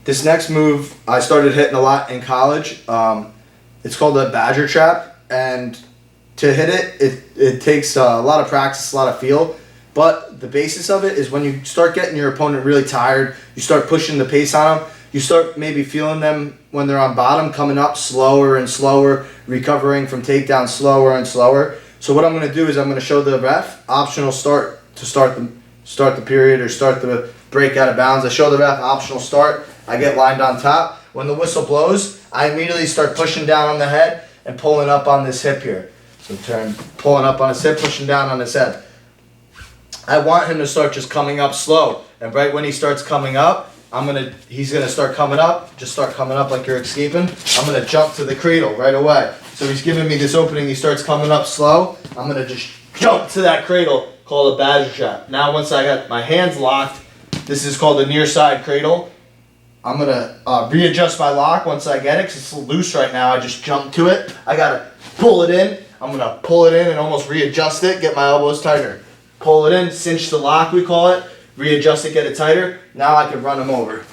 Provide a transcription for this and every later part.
This next move I started hitting a lot in college. It's called a badger trap, and to hit it takes a lot of practice, a lot of feel. But the basis of it is when you start getting your opponent really tired, you start pushing the pace on them, you start maybe feeling them when they're on bottom, coming up slower and slower, recovering from takedowns slower and slower. So what I'm going to do is I'm going to show the ref optional start to start the period or start the break out of bounds. I show the ref optional start. I get lined on top. When the whistle blows, I immediately start pushing down on the head and pulling up on this hip here. So pulling up on his hip, pushing down on his head. I want him to start just coming up slow. And right when he starts coming up, he's gonna start coming up. Just start coming up like you're escaping. I'm gonna jump to the cradle right away. So he's giving me this opening. He starts coming up slow. I'm gonna just jump to that cradle, called a badger trap. Now once I got my hands locked, this is called the near side cradle. I'm gonna readjust my lock once I get it, because it's loose right now. I just jump to it. I gotta pull it in. I'm gonna pull it in and almost readjust it, get my elbows tighter. Pull it in, cinch the lock, we call it. Readjust it, get it tighter. Now I can run him over.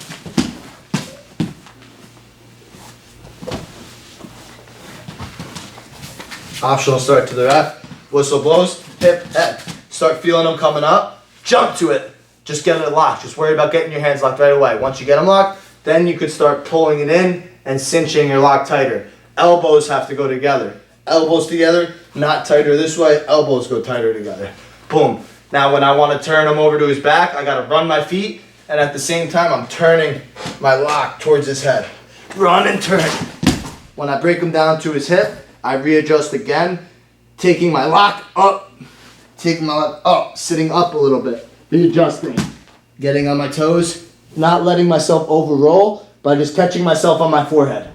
Optional start to the ref. Whistle blows, hip, head. Start feeling them coming up. Jump to it. Just get it locked. Just worry about getting your hands locked right away. Once you get them locked, then you could start pulling it in and cinching your lock tighter. Elbows have to go together. Elbows together, not tighter this way. Elbows go tighter together. Boom. Now when I want to turn him over to his back, I got to run my feet, and at the same time I'm turning my lock towards his head. Run and turn. When I break him down to his hip, I readjust again, taking my lock up, sitting up a little bit, readjusting, getting on my toes, not letting myself overroll, but just catching myself on my forehead.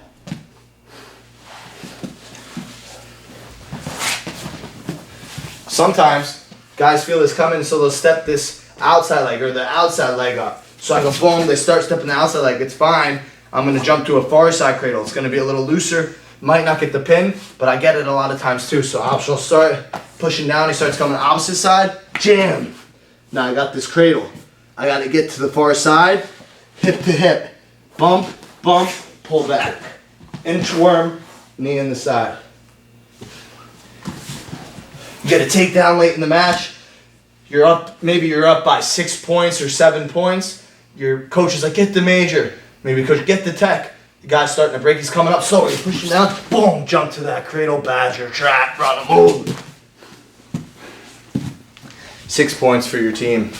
Sometimes guys feel this coming, so they'll step this outside leg or the outside leg up. So I go boom, they start stepping the outside leg, it's fine. I'm gonna jump to a far side cradle. It's gonna be a little looser, might not get the pin, but I get it a lot of times too. So optional start, pushing down, he starts coming opposite side, jam. Now I got this cradle. I gotta get to the far side, hip to hip, bump, bump, pull back. Inchworm, knee in the side. You get a takedown late in the match. Maybe you're up by 6 points or 7 points. Your coach is like, get the major. Maybe coach, get the tech. The guy's starting to break. He's coming up slow. He's pushing down. Boom, jump to that cradle, badger trap, run a move. 6 points for your team.